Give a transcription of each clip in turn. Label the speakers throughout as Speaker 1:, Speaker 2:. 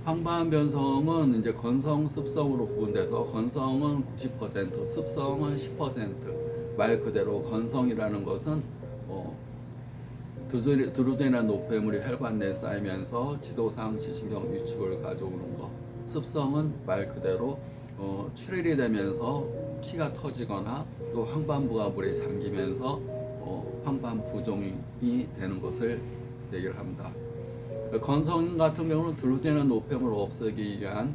Speaker 1: 황반 변성은 이제 건성, 습성으로 구분돼서 건성은 90%, 습성은 10%. 말 그대로 건성이라는 것은 드루젠이나 노폐물이 혈관 내에 쌓이면서 지도상 시신경 위축을 가져오는 것. 습성은 말 그대로 출혈이 되면서 피가 터지거나 또 황반부가 물에 잠기면서 황반 부종이 되는 것을 얘기를 합니다. 건성 같은 경우는 드루젠이나 노폐물을 없애기 위한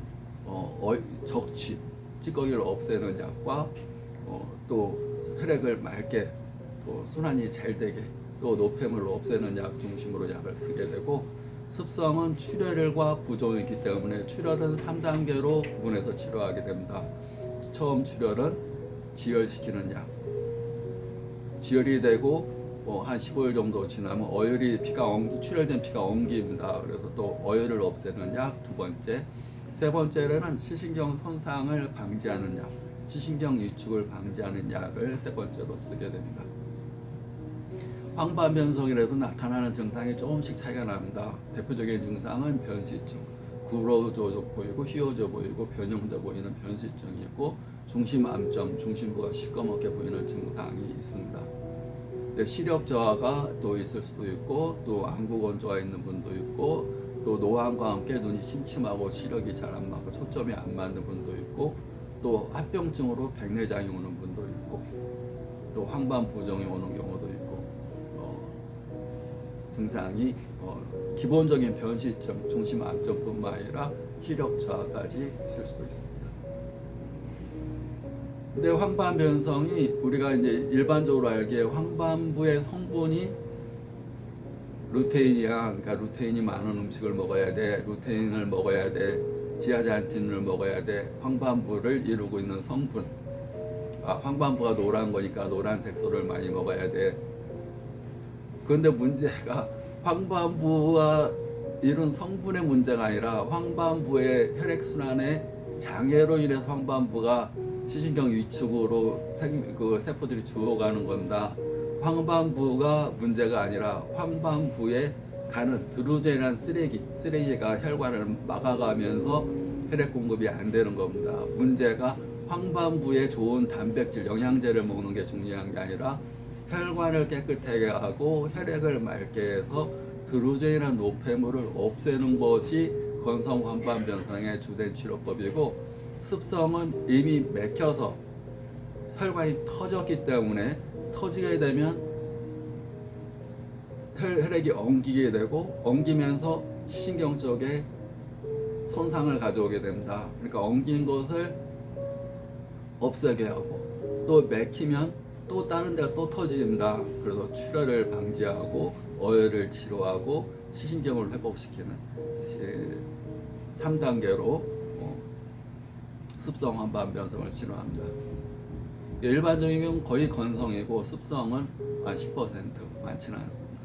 Speaker 1: 적취, 찌꺼기를 없애는 약과 또 혈액을 맑게 또 순환이 잘 되게 또 노폐물을 없애는 약 중심으로 약을 쓰게 되고, 습성은 출혈과 부종이기 때문에 출혈은 3단계로 구분해서 치료하게 됩니다. 처음 출혈은 지혈시키는 약, 지혈이 되고 한 15일 정도 지나면 출혈된 피가 엉깁니다. 그래서 또 어혈을 없애는 약 두 번째, 세 번째로는 시신경 손상을 방지하는 약, 시신경 위축을 방지하는 약을 세 번째로 쓰게 됩니다. 황반변성이라도 나타나는 증상이 조금씩 차이가 납니다. 대표적인 증상은 변시증, 구부러져 보이고 휘어져 보이고 변형돼 보이는 변시증이 있고, 중심암점, 중심부가 시꺼멓게 보이는 증상이 있습니다. 시력 저하가 또 있을 수도 있고, 또 안구 건조가 있는 분도 있고, 또 노안과 함께 눈이 침침하고 시력이 잘 안 맞고 초점이 안 맞는 분도 있고, 또 합병증으로 백내장이 오는 분도 있고, 또 황반 부종이 오는 경우도 있고, 증상이 기본적인 변시증, 중심 암점뿐만 아니라 시력 저하까지 있을 수도 있습니다. 근데 황반 변성이 우리가 이제 일반적으로 알기에 황반부의 성분이 루테인이야. 그러니까 루테인이 많은 음식을 먹어야 돼, 루테인을 먹어야 돼, 지아잔틴을 먹어야 돼. 황반부를 이루고 있는 성분. 황반부가 노란 거니까 노란 색소를 많이 먹어야 돼. 그런데 문제가 황반부가 이런 성분의 문제가 아니라 황반부의 혈액순환의 장애로 인해서 황반부가 시신경 위축으로 세포들이 죽어가는 겁니다. 황반부가 문제가 아니라 황반부에 가는 드루젠이라는 쓰레기가 혈관을 막아가면서 혈액 공급이 안 되는 겁니다. 문제가 황반부에 좋은 단백질, 영양제를 먹는 게 중요한 게 아니라 혈관을 깨끗하게 하고 혈액을 맑게 해서 드루젠이라는 노폐물을 없애는 것이 건성 황반 변성의 주된 치료법이고, 습성은 이미 맥혀서 혈관이 터졌기 때문에 터지게 되면 혈액이 엉기게 되고, 엉기면서 시신경 쪽에 손상을 가져오게 됩니다. 그러니까 엉긴 것을 없애게 하고, 또 맥히면 또 다른 데가 또 터집니다. 그래서 출혈을 방지하고 어혈을 치료하고 시신경을 회복시키는 3단계로 습성 황반 변성을 치료합니다. 일반적인 경우는 거의 건성이고 습성은 한 10%, 많지는 않습니다.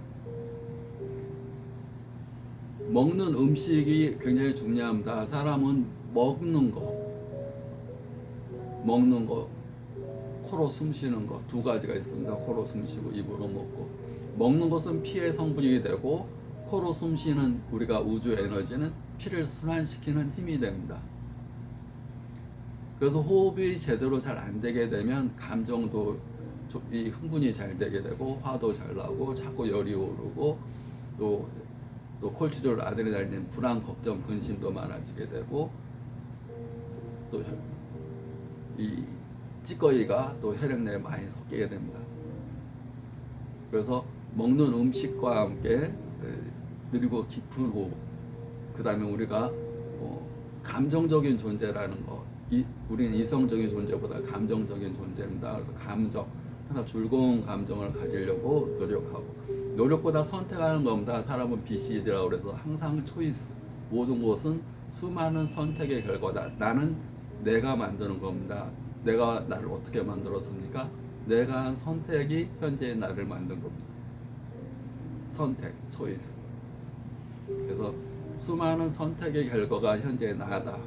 Speaker 1: 먹는 음식이 굉장히 중요합니다. 사람은 먹는 거, 코로 숨 쉬는 거 두 가지가 있습니다. 코로 숨 쉬고 입으로 먹고. 먹는 것은 피의 성분이 되고, 코로 숨 쉬는 우리가 우주 에너지는 피를 순환시키는 힘이 됩니다. 그래서 호흡이 제대로 잘 안 되게 되면 감정도 이 흥분이 잘 되게 되고, 화도 잘 나고, 자꾸 열이 오르고, 또 콜티졸, 아드레날린, 불안, 걱정, 근심도 많아지게 되고, 또 이 찌꺼기가 또 혈액 내에 많이 섞이게 됩니다. 그래서 먹는 음식과 함께 느리고 깊은 호흡, 그 다음에 우리가 감정적인 존재라는 거, 우리는 이성적인 존재보다 감정적인 존재입니다. 그래서 항상 즐거운 감정을 가지려고 노력하고, 노력보다 선택하는 겁니다. 사람은 BCD라고 그래서 항상 초이스, 모든 것은 수많은 선택의 결과다. 나는 내가 만드는 겁니다. 내가 나를 어떻게 만들었습니까? 내가 한 선택이 현재의 나를 만든 겁니다. 선택, 초이스. 그래서 수많은 선택의 결과가 현재의 나다.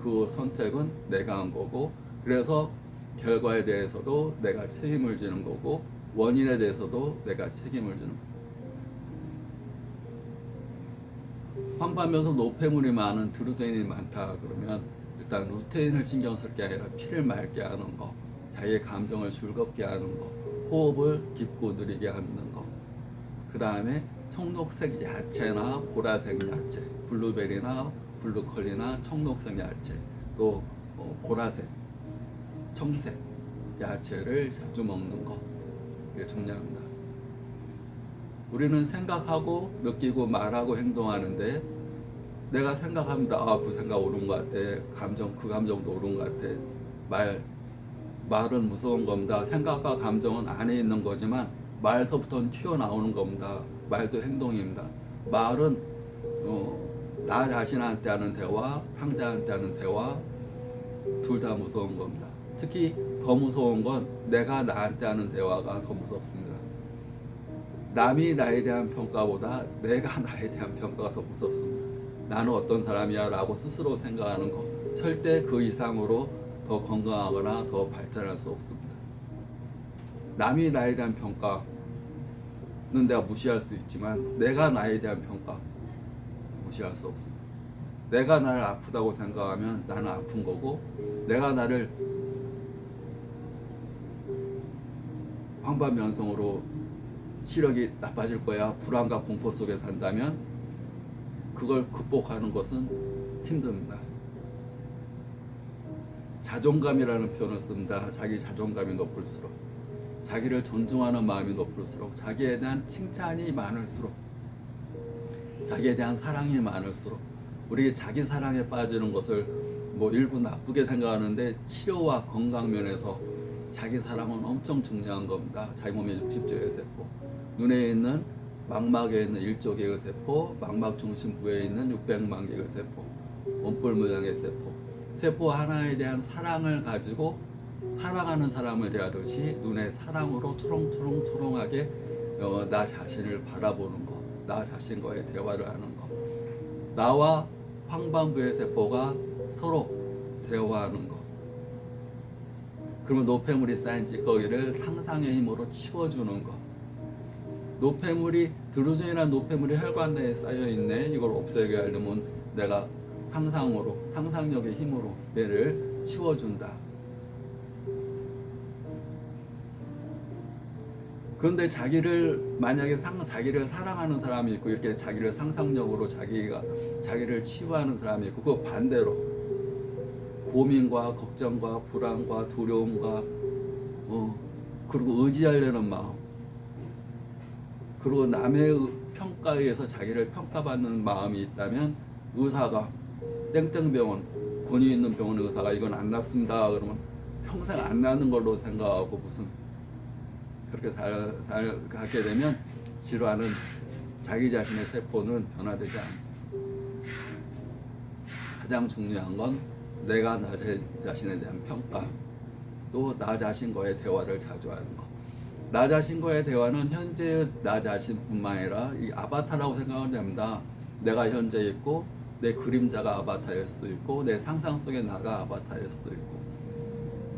Speaker 1: 그 선택은 내가 한 거고, 그래서 결과에 대해서도 내가 책임을 지는 거고, 원인에 대해서도 내가 책임을 지는 거고. 황반변소 노폐물이 많은 드루테인이 많다 그러면 일단 루테인을 신경 쓸 게 아니라 피를 맑게 하는 거, 자기의 감정을 즐겁게 하는 거, 호흡을 깊고 느리게 하는 거. 그 다음에 청록색 야채나 보라색 야채, 블루베리나 블루컬리나 청록색 야채, 또 보라색, 청색 야채를 자주 먹는 거. 이게 중요합니다. 우리는 생각하고 느끼고 말하고 행동하는데 내가 생각합니다. 아, 그 생각 옳은 것 같아. 그 감정도 옳은 것 같아. 말은 무서운 겁니다. 생각과 감정은 안에 있는 거지만 말서부터는 튀어나오는 겁니다. 말도 행동입니다. 말은 나 자신한테 하는 대화, 상대한테 하는 대화 둘 다 무서운 겁니다. 특히 더 무서운 건 내가 나한테 하는 대화가 더 무섭습니다. 남이 나에 대한 평가보다 내가 나에 대한 평가가 더 무섭습니다. 나는 어떤 사람이야 라고 스스로 생각하는 거 절대 그 이상으로 더 건강하거나 더 발전할 수 없습니다. 남이 나에 대한 평가는 내가 무시할 수 있지만 내가 나에 대한 평가 무시할 수 없습니다. 내가 나를 아프다고 생각하면 나는 아픈 거고, 내가 나를 황반변성으로 시력이 나빠질 거야, 불안과 공포 속에 산다면 그걸 극복하는 것은 힘듭니다. 자존감이라는 표현을 씁니다. 자기 자존감이 높을수록, 자기를 존중하는 마음이 높을수록, 자기에 대한 칭찬이 많을수록, 자기에 대한 사랑이 많을수록, 우리 자기 사랑에 빠지는 것을 일부 나쁘게 생각하는데 치료와 건강 면에서 자기 사랑은 엄청 중요한 겁니다. 자기 몸의 60조의 세포, 눈에 있는 망막에 있는 1조 개의 세포, 망막 중심부에 있는 600만 개의 세포, 원뿔 모양의 세포 하나에 대한 사랑을 가지고 사랑하는 사람을 대하듯이 눈에 사랑으로 초롱초롱하게 나 자신을 바라보는 것, 나 자신과의 대화를 하는 것, 나와 황반부의 세포가 서로 대화하는 것. 그러면 노폐물이 쌓인 찌꺼기를 상상의 힘으로 치워주는 것. 노폐물이 드루전이나 노폐물이 혈관내에 쌓여 있네. 이걸 없애게 하려면 내가 상상력의 힘으로 얘를 치워준다. 그런데 만약에 자기를 사랑하는 사람이 있고 이렇게 자기를 상상력으로 자기를 치유하는 사람이 있고, 그 반대로 고민과 걱정과 불안과 두려움과 그리고 의지하려는 마음, 그리고 남의 평가에 의해서 자기를 평가받는 마음이 있다면 의사가 땡땡병원, 권위 있는 병원 의사가 이건 안 낫습니다 그러면 평생 안 나는 걸로 생각하고 무슨 그렇게 잘 하게 되면 질환은 자기 자신의 세포는 변화되지 않습니다. 가장 중요한 건 내가 나 자신에 대한 평가, 또 나 자신과의 대화를 자주 하는 것. 나 자신과의 대화는 현재의 나 자신뿐만 아니라 이 아바타라고 생각하면 됩니다. 내가 현재 있고 내 그림자가 아바타일 수도 있고 내 상상 속의 나가 아바타일 수도 있고,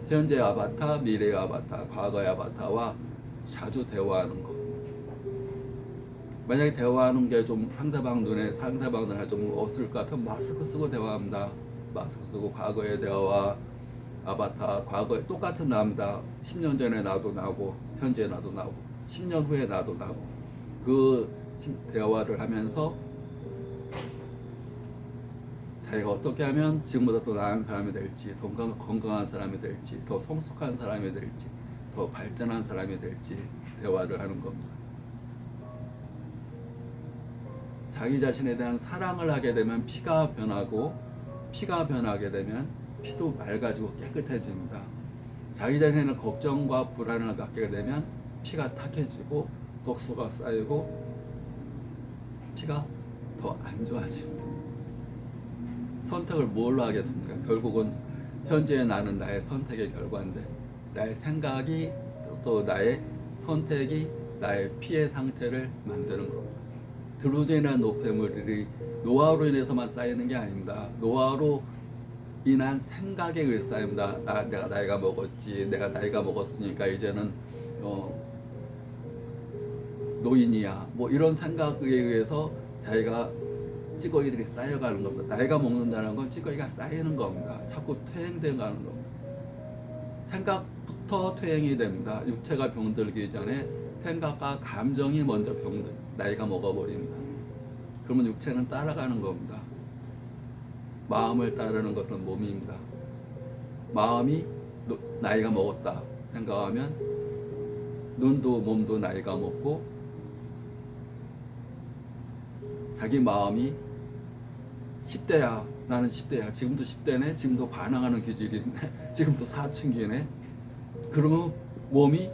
Speaker 1: 현재의 아바타, 미래의 아바타, 과거의 아바타와 자주 대화하는 것. 만약에 대화하는 게 좀 상대방을 좀 없을 것 같으면 마스크 쓰고 대화합니다. 마스크 쓰고 과거의 대화와 아바타, 과거에 똑같은 나입니다. 10년 전에 나도 나고 현재 나도 나고 10년 후에 나도 나고, 그 대화를 하면서 자기가 어떻게 하면 지금보다 더 나은 사람이 될지, 더 건강한 사람이 될지, 더 성숙한 사람이 될지, 더 발전한 사람이 될지 대화를 하는 겁니다. 자기 자신에 대한 사랑을 하게 되면 피가 변하고, 피가 변하게 되면 피도 맑아지고 깨끗해집니다. 자기 자신의 걱정과 불안을 갖게 되면 피가 탁해지고 독소가 쌓이고 피가 더 안 좋아집니다. 선택을 뭘로 하겠습니까? 결국은 현재의 나는 나의 선택의 결과인데, 나의 생각이 또 나의 선택이 나의 피의 상태를 만드는 겁니다. 드루전이나 노폐물들이 노화로 인해서만 쌓이는 게 아닙니다. 노화로 인한 생각에 의해 쌓입니다. 내가 나이가 먹었지, 내가 나이가 먹었으니까 이제는 노인이야, 이런 생각에 의해서 자기가 찌꺼기들이 쌓여가는 겁니다. 나이가 먹는다는 건 찌꺼기가 쌓이는 겁니다. 자꾸 퇴행돼 가는 겁니다. 생각부터 퇴행이 됩니다. 육체가 병들기 전에 생각과 감정이 먼저 나이가 먹어버립니다. 그러면 육체는 따라가는 겁니다. 마음을 따르는 것은 몸입니다. 마음이 나이가 먹었다 생각하면 눈도 몸도 나이가 먹고 자기 마음이 10대야 나는 10대야 지금도 10대네 지금도 반항하는 기질이 있네 지금도 사춘기네 그러면 몸이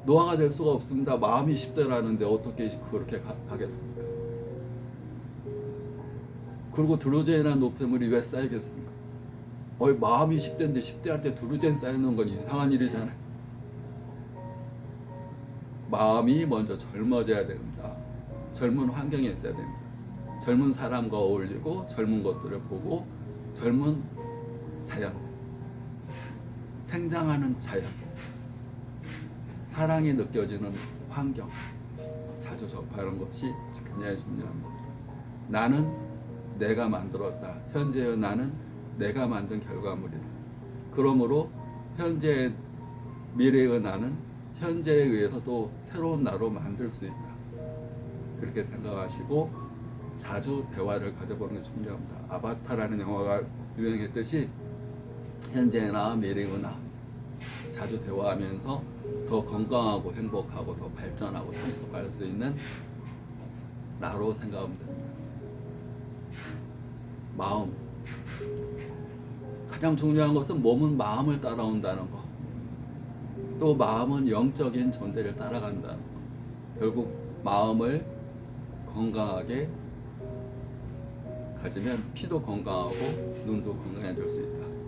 Speaker 1: 노화가 될 수가 없습니다. 마음이 10대라는데 어떻게 그렇게 가겠습니까? 그리고 드루젠이나 노폐물이 왜 쌓이겠습니까? 마음이 10대인데 10대한테 드루젠 쌓이는 건 이상한 일이잖아요. 마음이 먼저 젊어져야 됩니다. 젊은 환경에 있어야 됩니다. 젊은 사람과 어울리고 젊은 것들을 보고 젊은 자연, 생장하는 자연, 사랑이 느껴지는 환경 자주 접하는 것이 굉장히 중요한 겁니다. 나는 내가 만들었다. 현재의 나는 내가 만든 결과물이다. 그러므로 현재의 미래의 나는 현재에 의해서 또 새로운 나로 만들 수 있다. 그렇게 생각하시고 자주 대화를 가져보는 게 중요합니다. 아바타라는 영화가 유행했듯이 현재의 나, 미래의 나 자주 대화하면서 더 건강하고 행복하고 더 발전하고 성숙할 수 있는 나로 생각하면 됩니다. 마음 가장 중요한 것은 몸은 마음을 따라온다는 거. 또 마음은 영적인 존재를 따라간다는 거. 결국 마음을 건강하게 가지면 피도 건강하고 눈도 건강해질 수 있다.